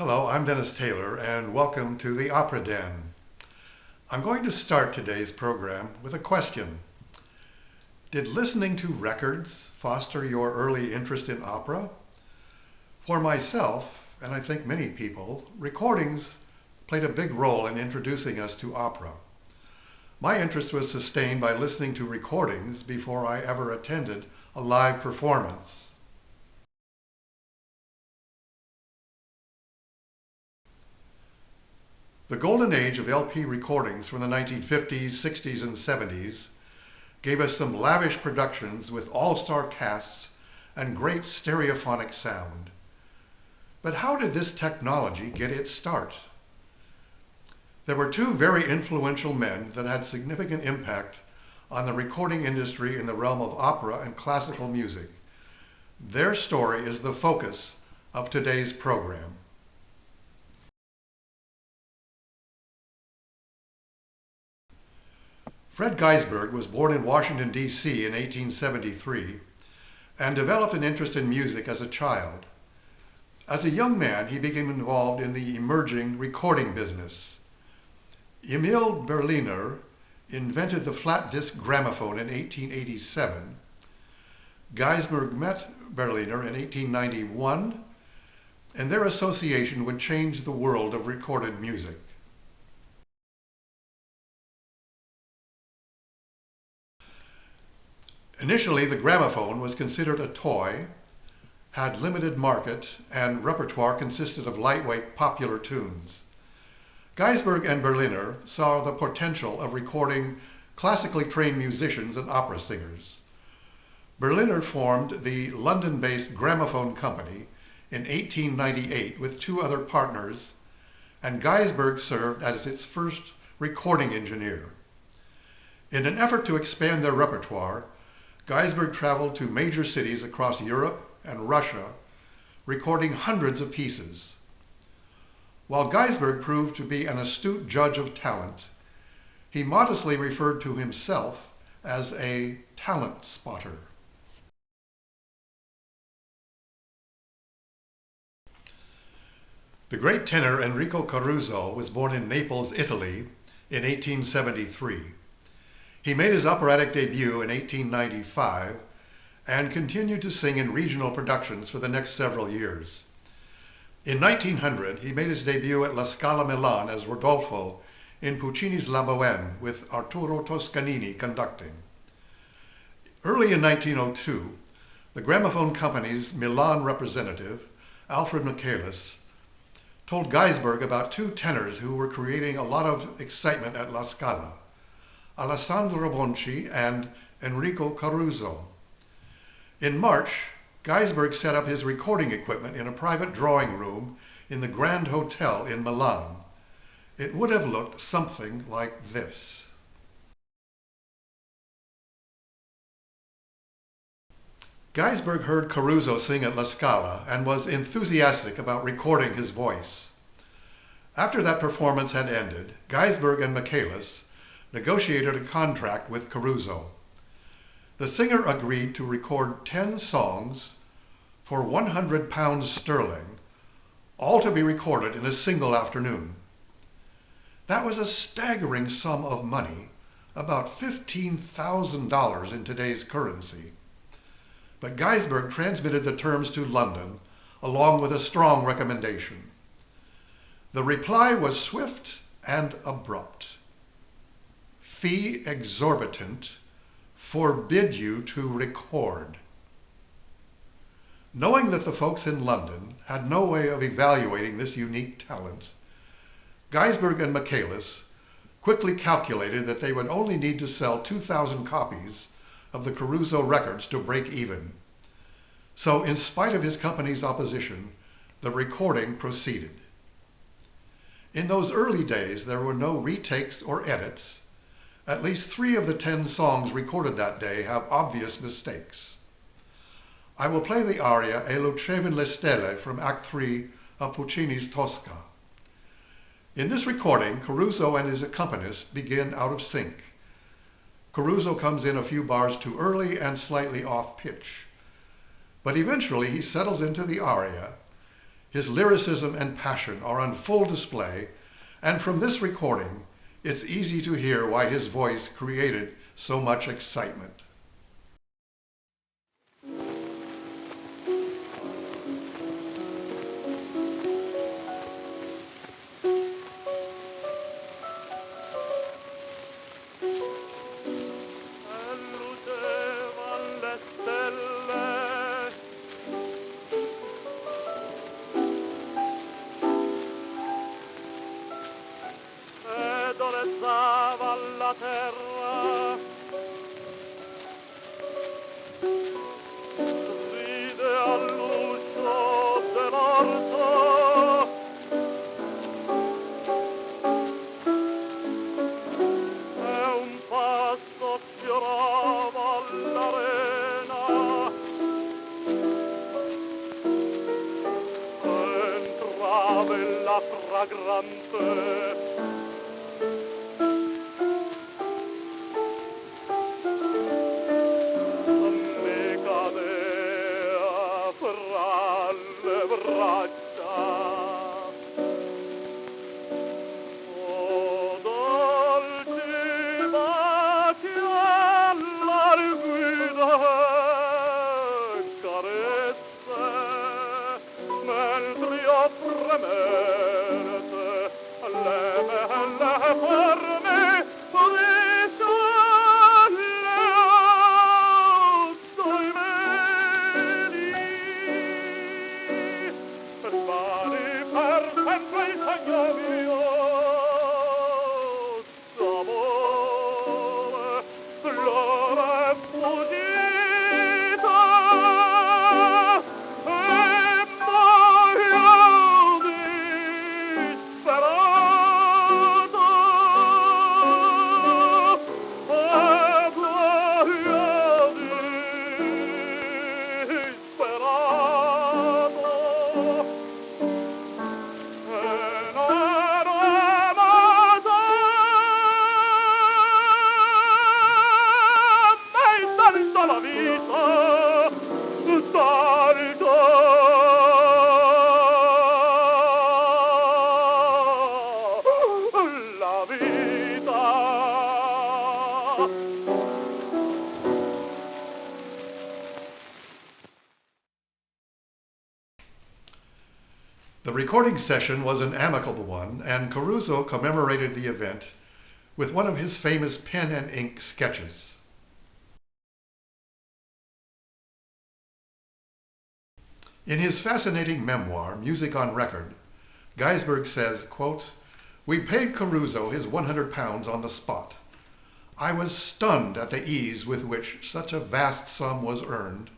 Hello, I'm Dennis Taylor, and welcome to the Opera Den. I'm going to start today's program with a question. Did listening to records foster your early interest in opera? For myself, and I think many people, recordings played a big role in introducing us to opera. My interest was sustained by listening to recordings before I ever attended a live performance. The golden age of LP recordings from the 1950s, 60s, and 70s gave us some lavish productions with all-star casts and great stereophonic sound. But how did this technology get its start? There were two very influential men that had significant impact on the recording industry in the realm of opera and classical music. Their story is the focus of today's program. Fred Gaisberg was born in Washington, D.C. in 1873 and developed an interest in music as a child. As a young man, he became involved in the emerging recording business. Emil Berliner invented the flat disc gramophone in 1887. Gaisberg met Berliner in 1891, and their association would change the world of recorded music. Initially, the gramophone was considered a toy, had limited market, and repertoire consisted of lightweight popular tunes. Gaisberg and Berliner saw the potential of recording classically trained musicians and opera singers. Berliner formed the London-based Gramophone Company in 1898 with two other partners, and Gaisberg served as its first recording engineer. In an effort to expand their repertoire, Gaisberg traveled to major cities across Europe and Russia, recording hundreds of pieces. While Gaisberg proved to be an astute judge of talent, he modestly referred to himself as a talent spotter. The great tenor Enrico Caruso was born in Naples, Italy in 1873. He made his operatic debut in 1895 and continued to sing in regional productions for the next several years. In 1900, he made his debut at La Scala Milan as Rodolfo in Puccini's La Bohème with Arturo Toscanini conducting. Early in 1902, the Gramophone Company's Milan representative, Alfred Michaelis, told Gaisberg about two tenors who were creating a lot of excitement at La Scala, Alessandro Bonci and Enrico Caruso. In March, Gaisberg set up his recording equipment in a private drawing room in the Grand Hotel in Milan. It would have looked something like this. Gaisberg heard Caruso sing at La Scala and was enthusiastic about recording his voice. After that performance had ended, Gaisberg and Michaelis negotiated a contract with Caruso. The singer agreed to record 10 songs for £100 sterling, all to be recorded in a single afternoon. That was a staggering sum of money, about $15,000 in today's currency. But Gaisberg transmitted the terms to London, along with a strong recommendation. The reply was swift and abrupt. Fee exorbitant, forbid you to record. Knowing that the folks in London had no way of evaluating this unique talent, Gaisberg and Michaelis quickly calculated that they would only need to sell 2,000 copies of the Caruso records to break even. So, in spite of his company's opposition, the recording proceeded. In those early days, there were no retakes or edits. At least 3 of the 10 songs recorded that day have obvious mistakes. I will play the aria E lucevano le stelle from Act 3 of Puccini's Tosca. In this recording, Caruso and his accompanist begin out of sync. Caruso comes in a few bars too early and slightly off pitch. But eventually he settles into the aria, His lyricism and passion are on full display, and from this recording, it's easy to hear why his voice created so much excitement. La terra ride all'uscio dell'orto, e un passo fiorava all'arena, entrava la fragrante The recording session was an amicable one, and Caruso commemorated the event with one of his famous pen and ink sketches. In his fascinating memoir, Music on Record, Gaisberg says, quote, "We paid Caruso his £100 on the spot. I was stunned at the ease with which such a vast sum was earned,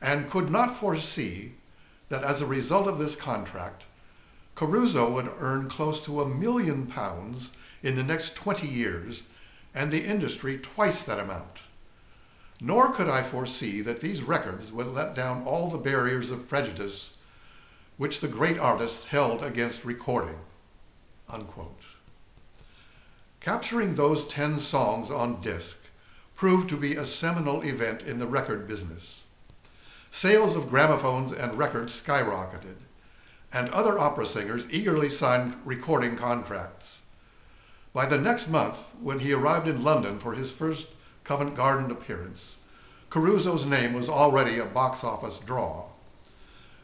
and could not foresee that as a result of this contract, Caruso would earn close to £1 million in the next 20 years, and the industry twice that amount. Nor could I foresee that these records would let down all the barriers of prejudice which the great artists held against recording." Unquote. Capturing those 10 songs on disc proved to be a seminal event in the record business. Sales of gramophones and records skyrocketed, and other opera singers eagerly signed recording contracts. By the next month, when he arrived in London for his first Covent Garden appearance, Caruso's name was already a box office draw,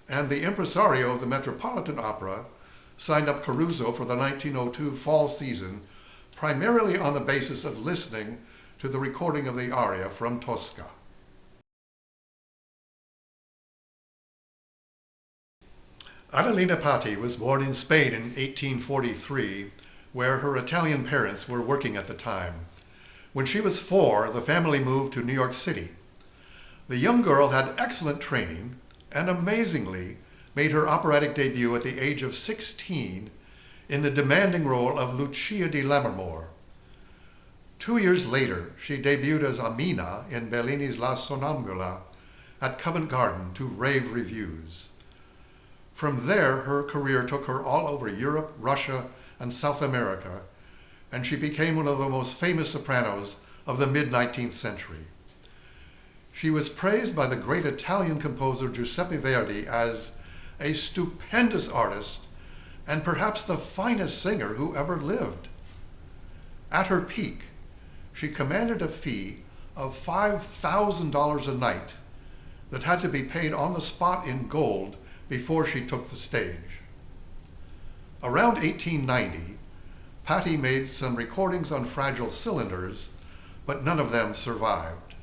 and the impresario of the Metropolitan Opera signed up Caruso for the 1902 fall season primarily on the basis of listening to the recording of the aria from Tosca. Adelina Patti was born in Spain in 1843, where her Italian parents were working at the time. When she was 4, the family moved to New York City. The young girl had excellent training and amazingly made her operatic debut at the age of 16 in the demanding role of Lucia di Lammermoor. 2 years later, she debuted as Amina in Bellini's La Sonnambula at Covent Garden to rave reviews. From there, her career took her all over Europe, Russia, and South America, and she became one of the most famous sopranos of the mid-19th century. She was praised by the great Italian composer Giuseppe Verdi as a stupendous artist, and perhaps the finest singer who ever lived. At her peak, she commanded a fee of $5,000 a night that had to be paid on the spot in gold before she took the stage. Around 1890, Patti made some recordings on fragile cylinders, but none of them survived.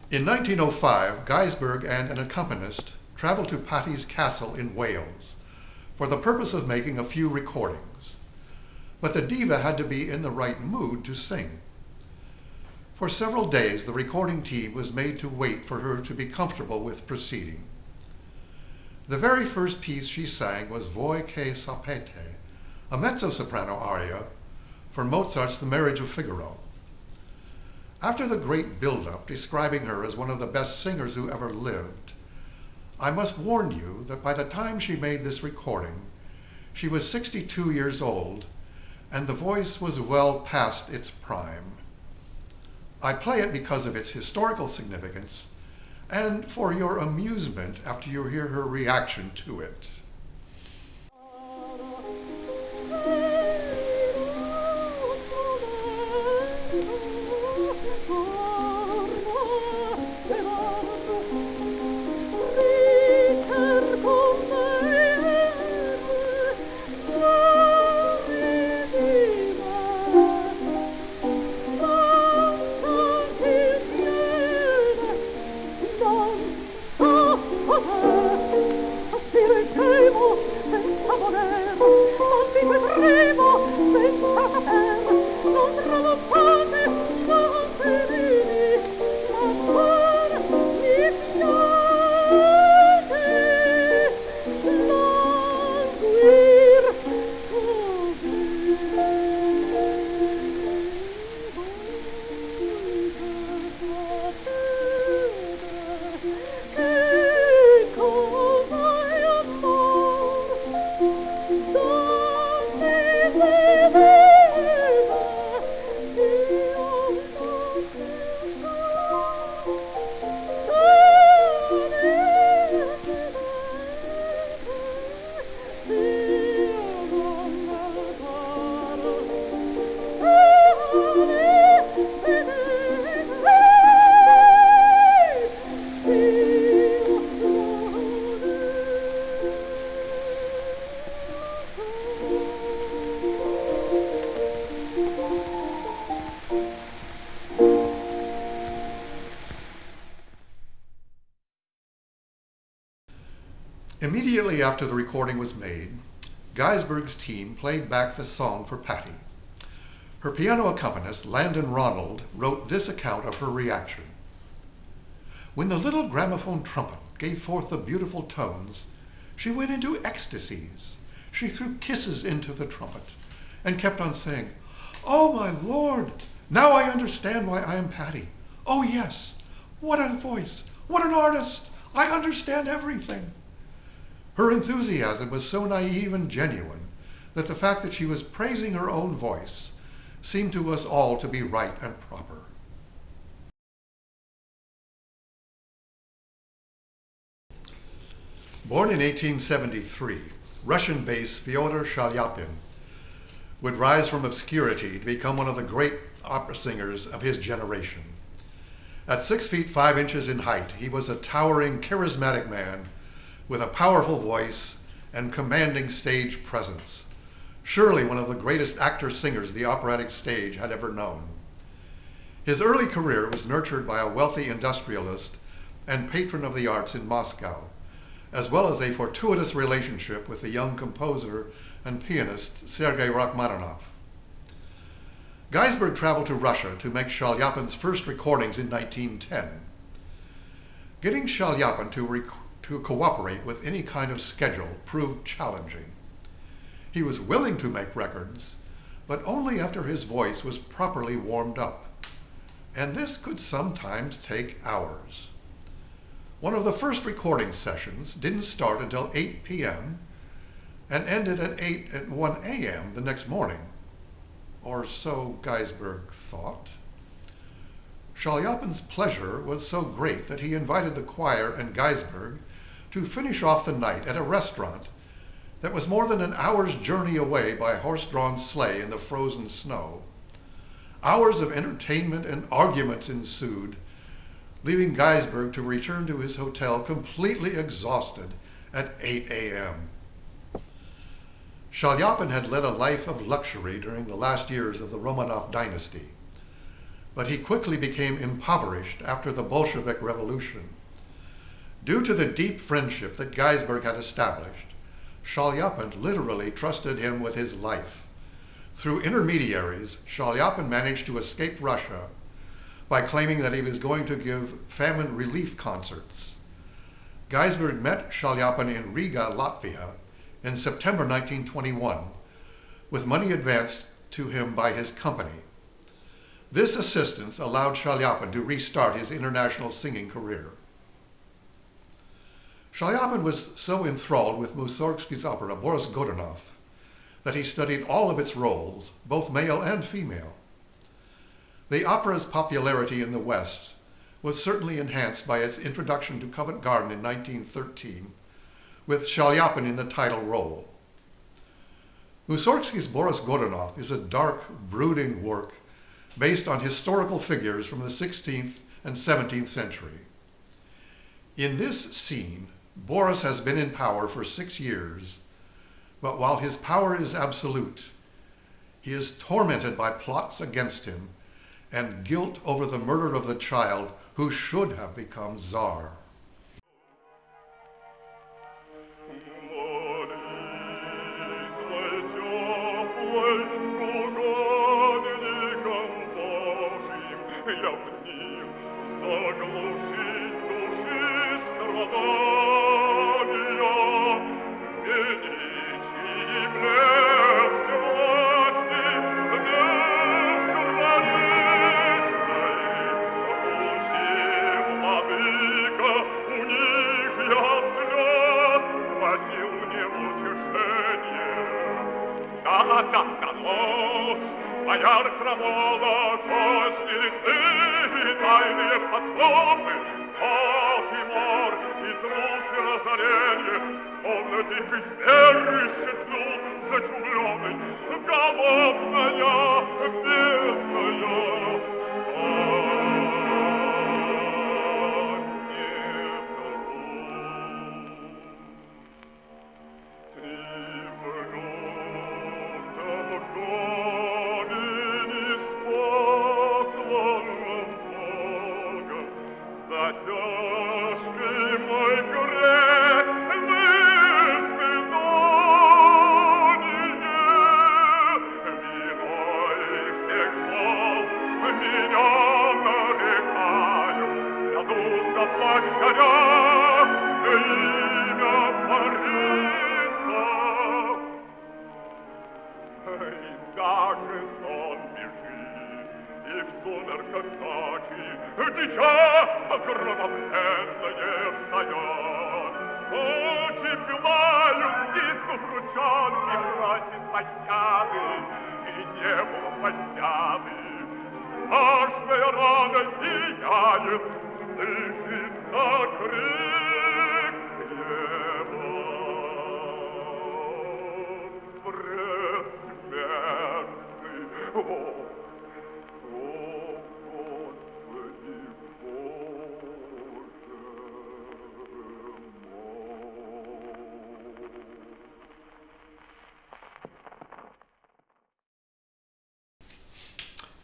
In 1905, Gaisberg and an accompanist traveled to Patti's castle in Wales for the purpose of making a few recordings. But the diva had to be in the right mood to sing. For several days, the recording team was made to wait for her to be comfortable with proceeding. The very first piece she sang was Voi che sapete, a mezzo-soprano aria for Mozart's The Marriage of Figaro. After the great build-up describing her as one of the best singers who ever lived, I must warn you that by the time she made this recording, she was 62 years old, and the voice was well past its prime. I play it because of its historical significance and for your amusement after you hear her reaction to it. Immediately after the recording was made, Gaisberg's team played back the song for Patti. Her piano accompanist, Landon Ronald, wrote this account of her reaction. When the little gramophone trumpet gave forth the beautiful tones, she went into ecstasies. She threw kisses into the trumpet and kept on saying, "Oh, my Lord, now I understand why I am Patti. Oh, yes, what a voice, what an artist, I understand everything." Her enthusiasm was so naive and genuine that the fact that she was praising her own voice seemed to us all to be right and proper. Born in 1873, Russian bass Feodor Chaliapin would rise from obscurity to become one of the great opera singers of his generation. At 6 feet 5 inches in height, he was a towering, charismatic man with a powerful voice and commanding stage presence. Surely one of the greatest actor-singers the operatic stage had ever known. His early career was nurtured by a wealthy industrialist and patron of the arts in Moscow, as well as a fortuitous relationship with the young composer and pianist Sergei Rachmaninoff. Gaisberg traveled to Russia to make Chaliapin's first recordings in 1910. Getting Chaliapin to cooperate with any kind of schedule proved challenging. He was willing to make records, but only after his voice was properly warmed up, and this could sometimes take hours. One of the first recording sessions didn't start until 8 p.m. and ended at 1 a.m. the next morning, or so Gaisberg thought. Chaliapin's pleasure was so great that he invited the choir and Gaisberg to finish off the night at a restaurant that was more than an hour's journey away by horse-drawn sleigh in the frozen snow. Hours of entertainment and arguments ensued, leaving Gaisberg to return to his hotel completely exhausted at 8 a.m. Chaliapin had led a life of luxury during the last years of the Romanov dynasty, but he quickly became impoverished after the Bolshevik Revolution. Due to the deep friendship that Gaisberg had established, Chaliapin literally trusted him with his life. Through intermediaries, Chaliapin managed to escape Russia by claiming that he was going to give famine relief concerts. Gaisberg met Chaliapin in Riga, Latvia, in September 1921, with money advanced to him by his company. This assistance allowed Chaliapin to restart his international singing career. Chaliapin was so enthralled with Mussorgsky's opera Boris Godunov that he studied all of its roles, both male and female. The opera's popularity in the West was certainly enhanced by its introduction to Covent Garden in 1913, with Chaliapin in the title role. Mussorgsky's Boris Godunov is a dark, brooding work based on historical figures from the 16th and 17th century. In this scene, Boris has been in power for 6 years, but while his power is absolute, he is tormented by plots against him and guilt over the murder of the child who should have become Tsar.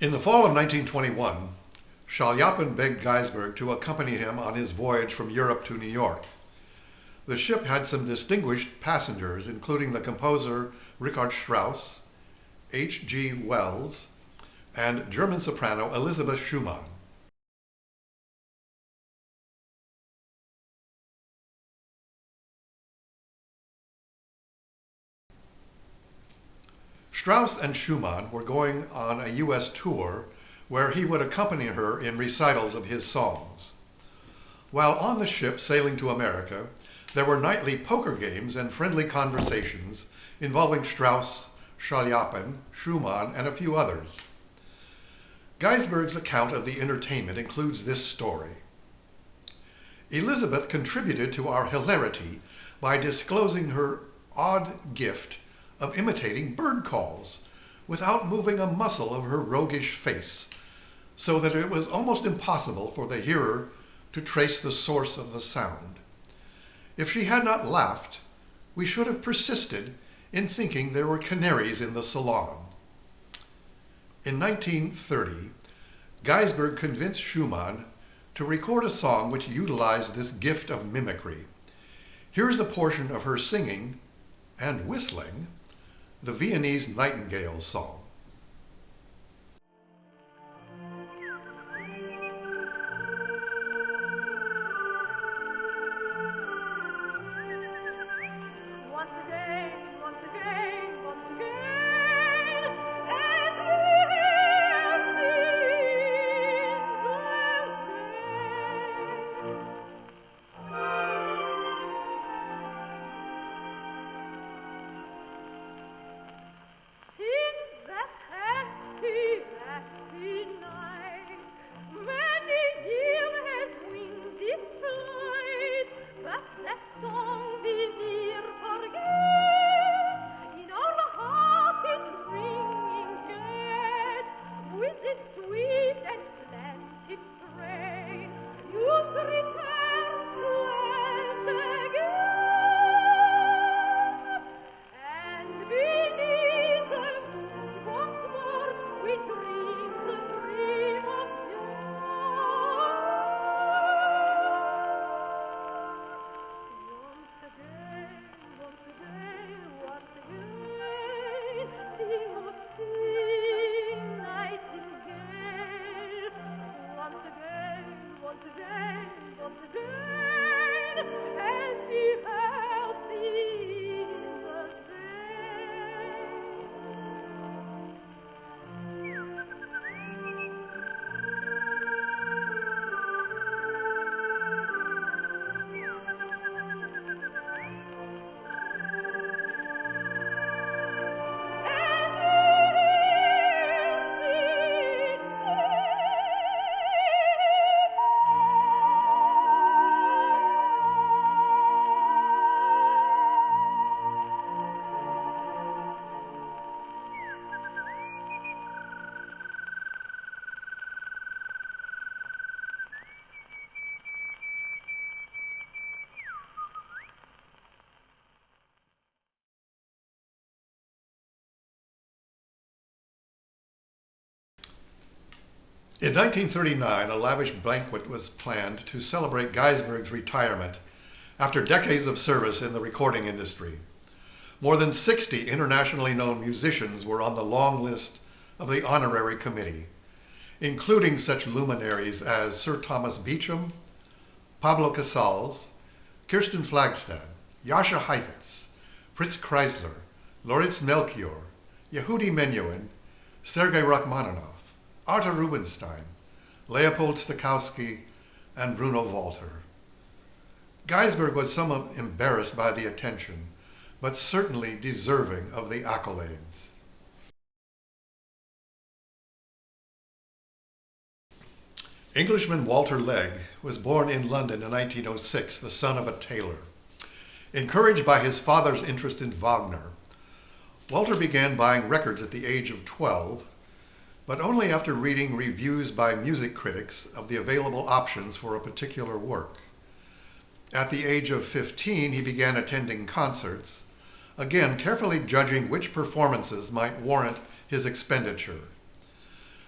In the fall of 1921, Chaliapin begged Gaisberg to accompany him on his voyage from Europe to New York. The ship had some distinguished passengers, including the composer Richard Strauss, H.G. Wells, and German soprano Elisabeth Schumann. Strauss and Schumann were going on a U.S. tour where he would accompany her in recitals of his songs. While on the ship sailing to America, there were nightly poker games and friendly conversations involving Strauss, Chaliapin, Schumann, and a few others. Gaisberg's account of the entertainment includes this story. Elizabeth contributed to our hilarity by disclosing her odd gift of imitating bird calls without moving a muscle of her roguish face, so that it was almost impossible for the hearer to trace the source of the sound. If she had not laughed, we should have persisted in thinking there were canaries in the salon. In 1930, Gaisberg convinced Schumann to record a song which utilized this gift of mimicry. Here's a portion of her singing and whistling the Viennese Nightingale song. In 1939, a lavish banquet was planned to celebrate Gaisberg's retirement after decades of service in the recording industry. More than 60 internationally known musicians were on the long list of the honorary committee, including such luminaries as Sir Thomas Beecham, Pablo Casals, Kirsten Flagstad, Jascha Heifetz, Fritz Kreisler, Loritz Melchior, Yehudi Menuhin, Sergei Rachmaninoff, Arthur Rubinstein, Leopold Stokowski, and Bruno Walter. Gaisberg was somewhat embarrassed by the attention, but certainly deserving of the accolades. Englishman Walter Legge was born in London in 1906, the son of a tailor. Encouraged by his father's interest in Wagner, Walter began buying records at the age of 12, but only after reading reviews by music critics of the available options for a particular work. At the age of 15, he began attending concerts, again carefully judging which performances might warrant his expenditure.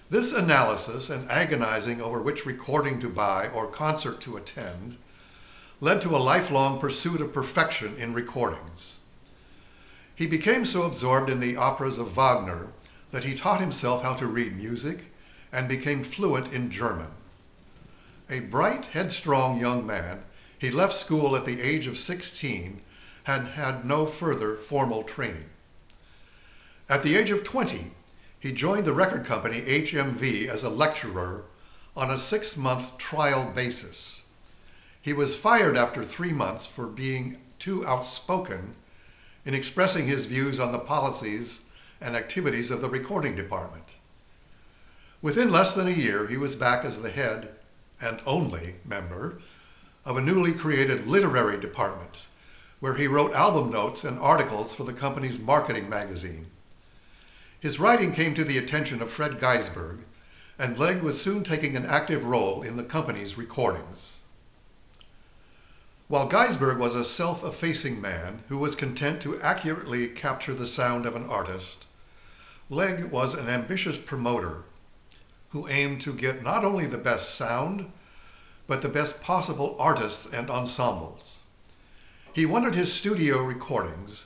This analysis and agonizing over which recording to buy or concert to attend led to a lifelong pursuit of perfection in recordings. He became so absorbed in the operas of Wagner that he taught himself how to read music and became fluent in German. A bright, headstrong young man, he left school at the age of 16 and had no further formal training. At the age of 20, he joined the record company HMV as a lecturer on a 6-month trial basis. He was fired after 3 months for being too outspoken in expressing his views on the policies and activities of the recording department. Within less than a year, he was back as the head and only member of a newly created literary department, where he wrote album notes and articles for the company's marketing magazine. His writing came to the attention of Fred Gaisberg, and Legge was soon taking an active role in the company's recordings. While Gaisberg was a self-effacing man who was content to accurately capture the sound of an artist, Legge was an ambitious promoter who aimed to get not only the best sound, but the best possible artists and ensembles. He wanted his studio recordings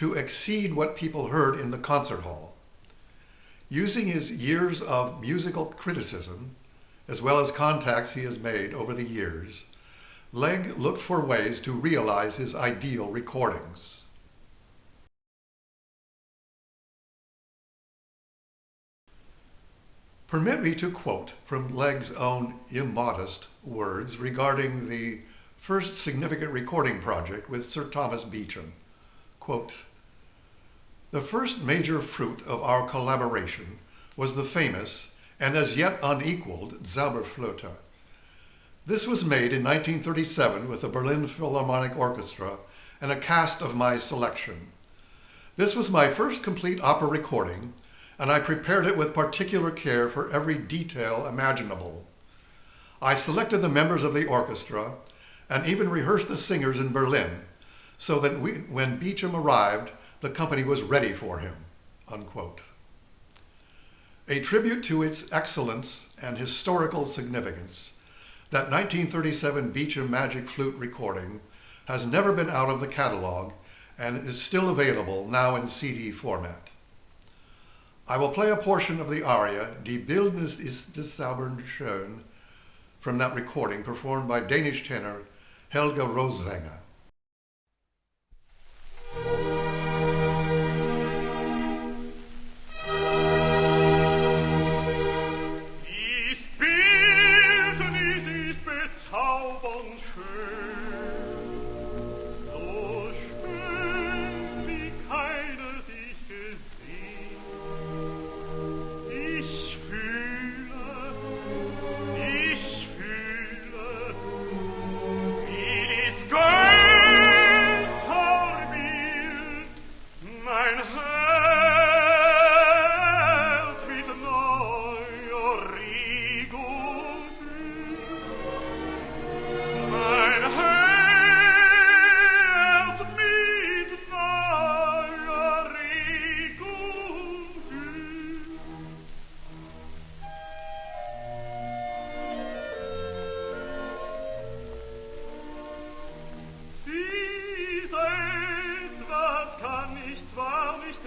to exceed what people heard in the concert hall. Using his years of musical criticism, as well as contacts he has made over the years, Legge looked for ways to realize his ideal recordings. Permit me to quote from Legge's own immodest words regarding the first significant recording project with Sir Thomas Beecham. Quote, "The first major fruit of our collaboration was the famous and as yet unequaled Zauberflöte. This was made in 1937 with the Berlin Philharmonic Orchestra and a cast of my selection. This was my first complete opera recording, and I prepared it with particular care for every detail imaginable. I selected the members of the orchestra and even rehearsed the singers in Berlin, so that when Beecham arrived, the company was ready for him." Unquote. A tribute to its excellence and historical significance, that 1937 Beecham Magic Flute recording has never been out of the catalog and is still available now in CD format. I will play a portion of the aria Die Bildnis ist des Zaubern schön from that recording, performed by Danish tenor Helga Rosvanger. Dies Bildnis ist bezaubernd schön, so schön wie keines ich gesehen. Ich fühle, wie dies Götterbild mein Herz mit neuer Regung füllt. Mein Herz mit neuer Regung füllt. Dies etwas kann ich zwar nicht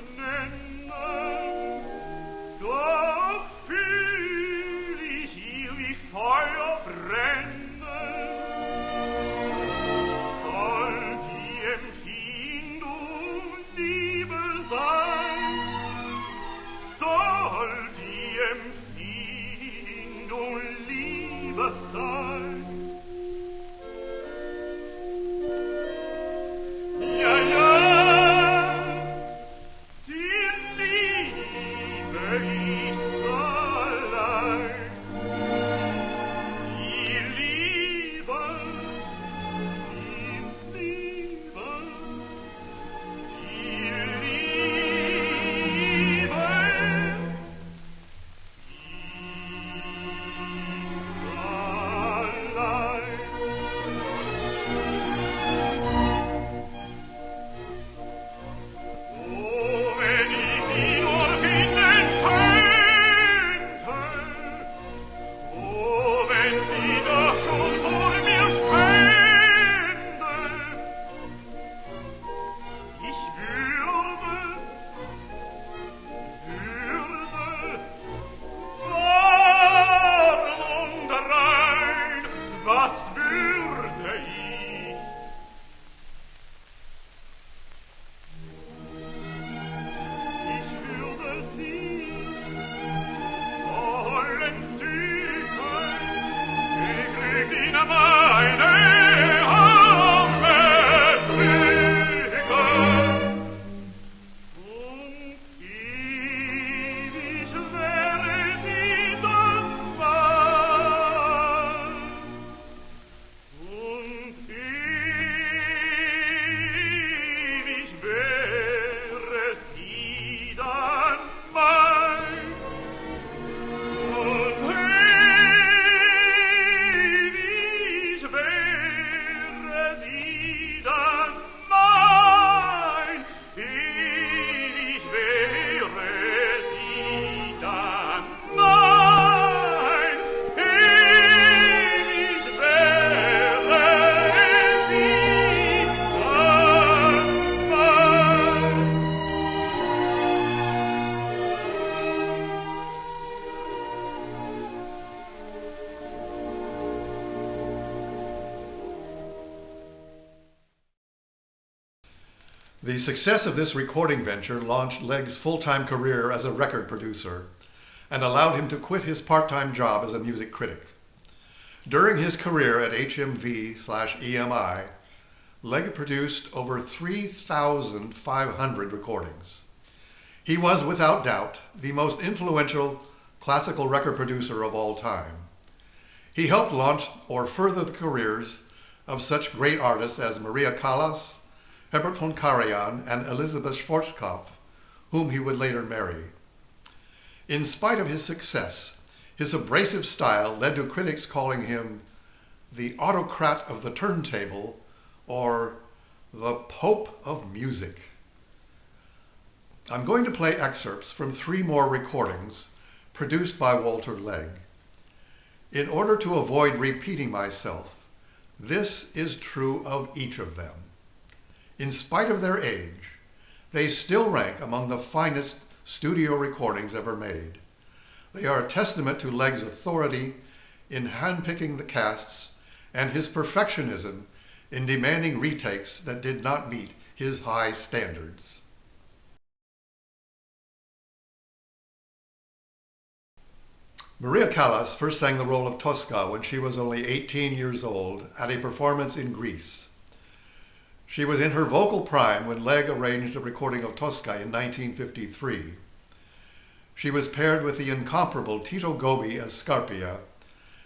The success of this recording venture launched Legg's full-time career as a record producer and allowed him to quit his part-time job as a music critic. During his career at HMV/EMI, Legge produced over 3,500 recordings. He was, without doubt, the most influential classical record producer of all time. He helped launch or further the careers of such great artists as Maria Callas, Herbert von Karajan, and Elisabeth Schwarzkopf, whom he would later marry. In spite of his success, his abrasive style led to critics calling him the autocrat of the turntable or the Pope of music. I'm going to play excerpts from 3 more recordings produced by Walter Legge. In order to avoid repeating myself, this is true of each of them. In spite of their age, they still rank among the finest studio recordings ever made. They are a testament to Legge's authority in handpicking the casts and his perfectionism in demanding retakes that did not meet his high standards. Maria Callas first sang the role of Tosca when she was only 18 years old at a performance in Greece. She was in her vocal prime when Legge arranged a recording of Tosca in 1953. She was paired with the incomparable Tito Gobbi as Scarpia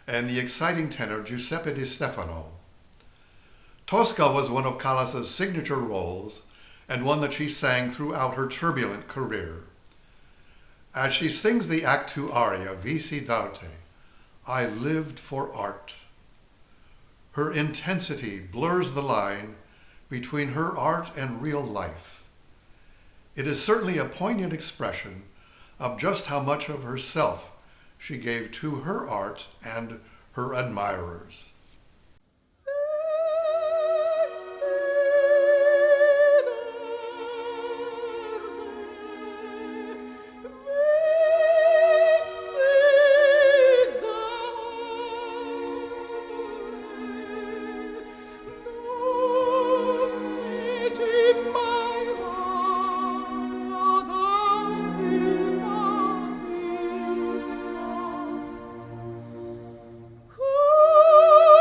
and the exciting tenor Giuseppe Di Stefano. Tosca was one of Callas's signature roles and one that she sang throughout her turbulent career. As she sings the Act II aria, Visi d'arte, I lived for art, her intensity blurs the line between her art and real life. It is certainly a poignant expression of just how much of herself she gave to her art and her admirers. Cosi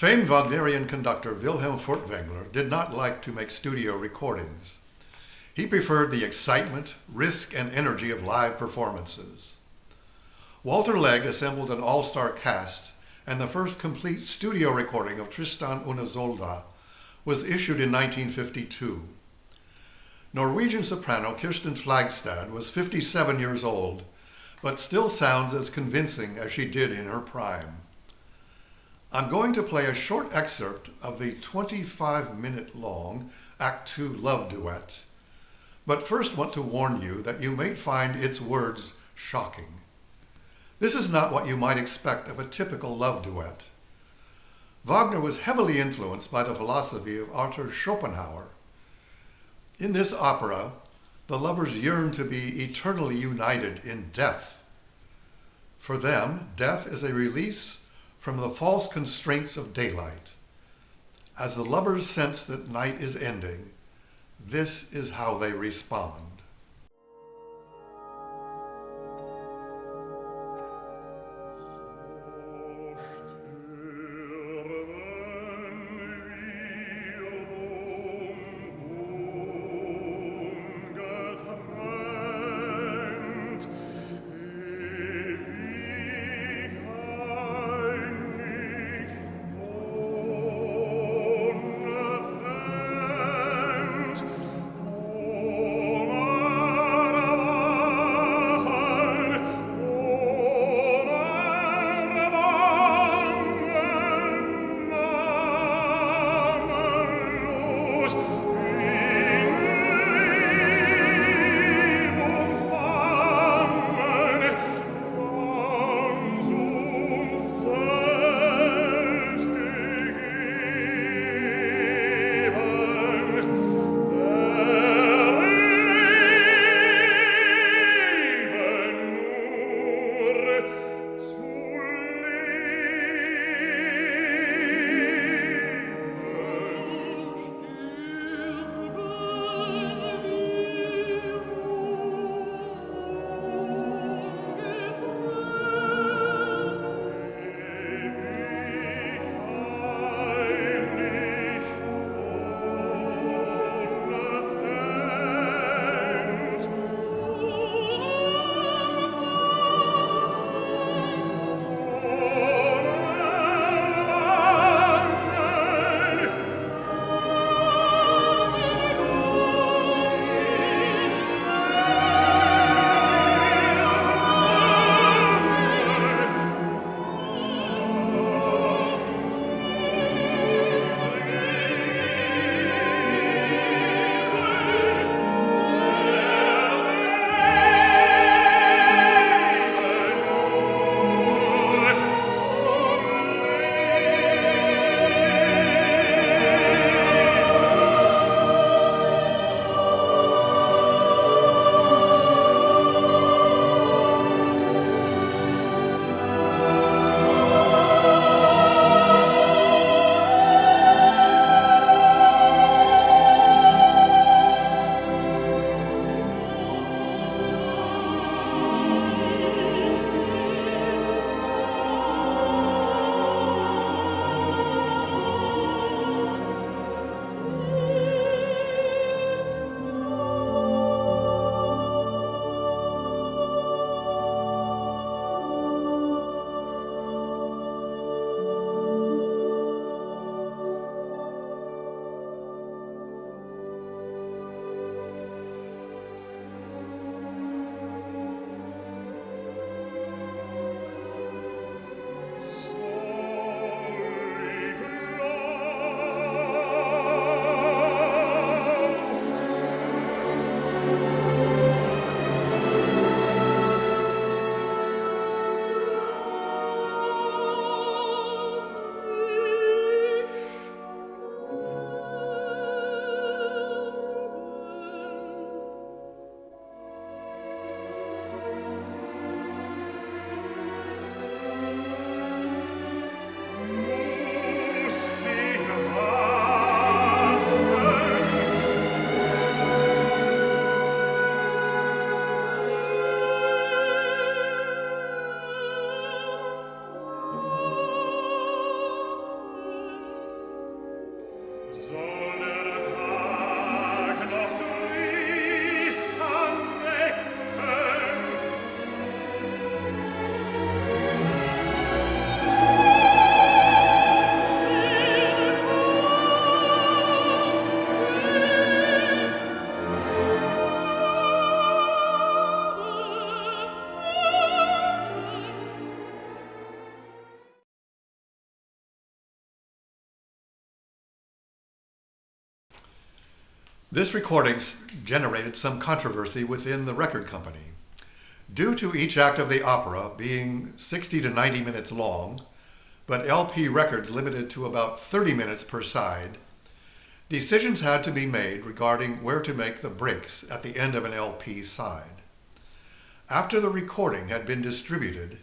Famed Wagnerian conductor Wilhelm Furtwangler did not like to make studio recordings. He preferred the excitement, risk, and energy of live performances. Walter Legge assembled an all-star cast, and the first complete studio recording of Tristan und Isolde was issued in 1952. Norwegian soprano Kirsten Flagstad was 57 years old, but still sounds as convincing as she did in her prime. I'm going to play a short excerpt of the 25-minute long Act II love duet, but first want to warn you that you may find its words shocking. This is not what you might expect of a typical love duet. Wagner was heavily influenced by the philosophy of Arthur Schopenhauer. In this opera, the lovers yearn to be eternally united in death. For them, death is a release from the false constraints of daylight. As the lovers sense that night is ending, this is how they respond. Oh This recording generated some controversy within the record company. Due to each act of the opera being 60 to 90 minutes long, but LP records limited to about 30 minutes per side, decisions had to be made regarding where to make the breaks at the end of an LP side. After the recording had been distributed,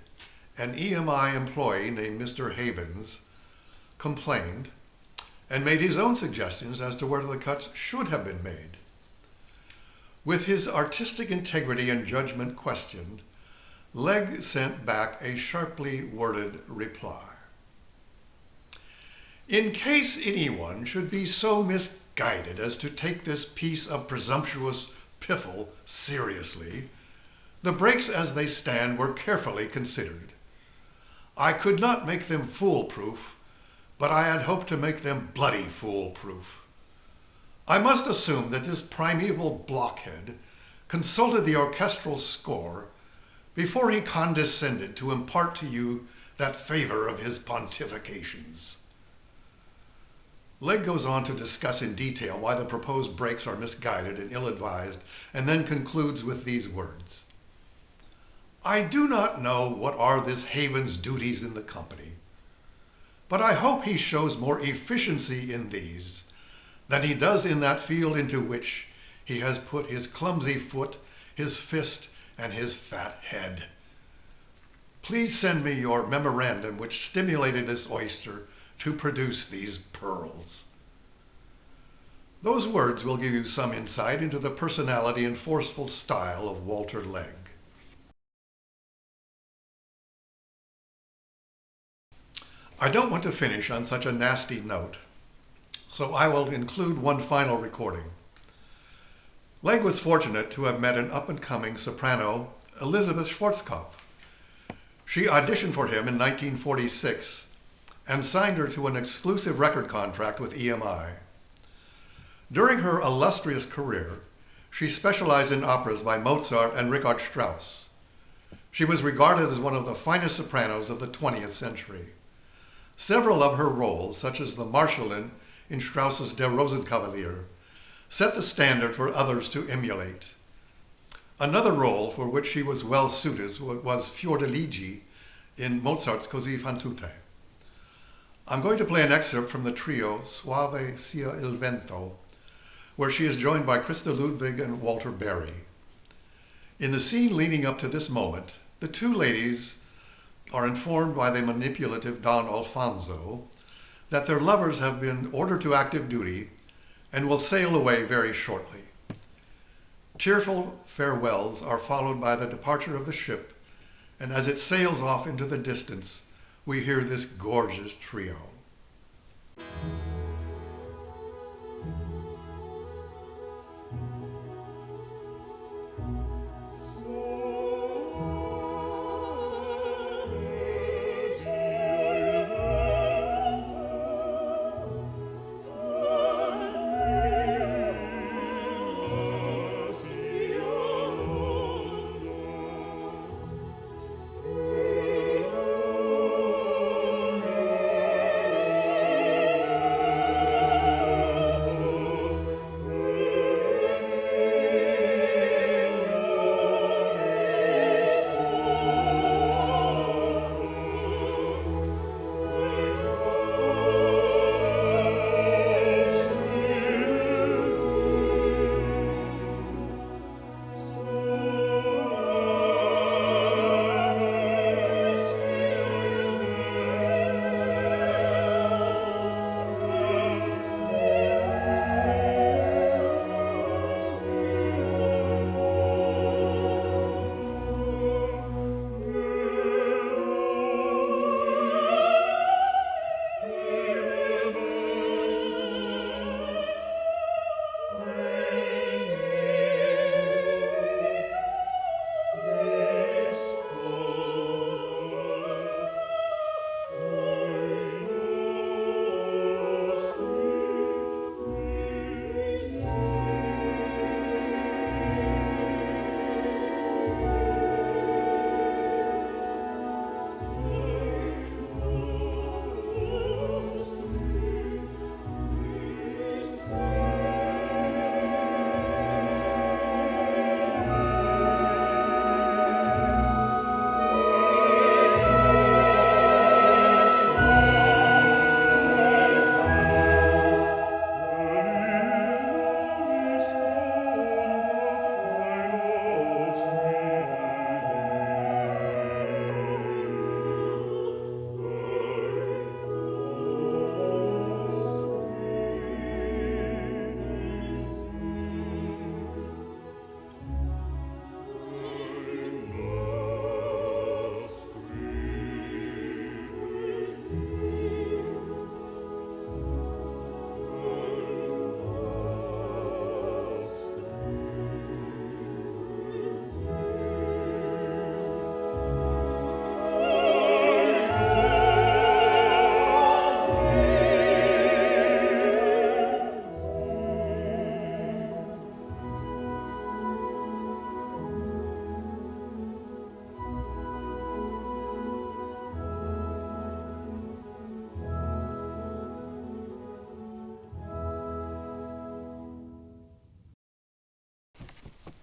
an EMI employee named Mr. Havens complained and made his own suggestions as to where the cuts should have been made. With his artistic integrity and judgment questioned, Legge sent back a sharply worded reply. In case anyone should be so misguided as to take this piece of presumptuous piffle seriously, the breaks as they stand were carefully considered. I could not make them foolproof, but I had hoped to make them bloody foolproof. I must assume that this primeval blockhead consulted the orchestral score before he condescended to impart to you that favor of his pontifications. Legge goes on to discuss in detail why the proposed breaks are misguided and ill-advised, and then concludes with these words. I do not know what are this Havens' duties in the company, but I hope he shows more efficiency in these than he does in that field into which he has put his clumsy foot, his fist, and his fat head. Please send me your memorandum which stimulated this oyster to produce these pearls. Those words will give you some insight into the personality and forceful style of Walter Legge. I don't want to finish on such a nasty note, so I will include one final recording. Legge was fortunate to have met an up-and-coming soprano, Elizabeth Schwarzkopf. She auditioned for him in 1946 and signed her to an exclusive record contract with EMI. During her illustrious career, she specialized in operas by Mozart and Richard Strauss. She was regarded as one of the finest sopranos of the 20th century. Several of her roles, such as the Marschallin in Strauss's Der Rosenkavalier, set the standard for others to emulate. Another role for which she was well suited was Fiordiligi in Mozart's Cosi fan tutte. I'm going to play an excerpt from the trio Soave sia il vento, where she is joined by Christa Ludwig and Walter Berry. In the scene leading up to this moment, the two ladies are informed by the manipulative Don Alfonso that their lovers have been ordered to active duty and will sail away very shortly. Tearful farewells are followed by the departure of the ship, and as it sails off into the distance, we hear this gorgeous trio.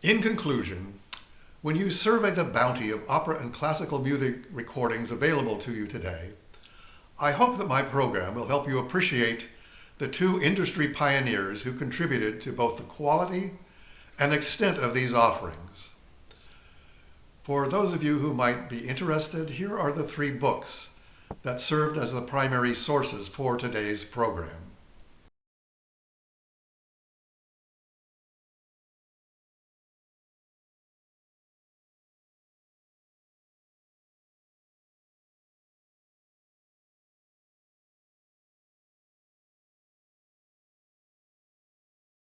In conclusion, when you survey the bounty of opera and classical music recordings available to you today, I hope that my program will help you appreciate the two industry pioneers who contributed to both the quality and extent of these offerings. For those of you who might be interested, here are the three books that served as the primary sources for today's program.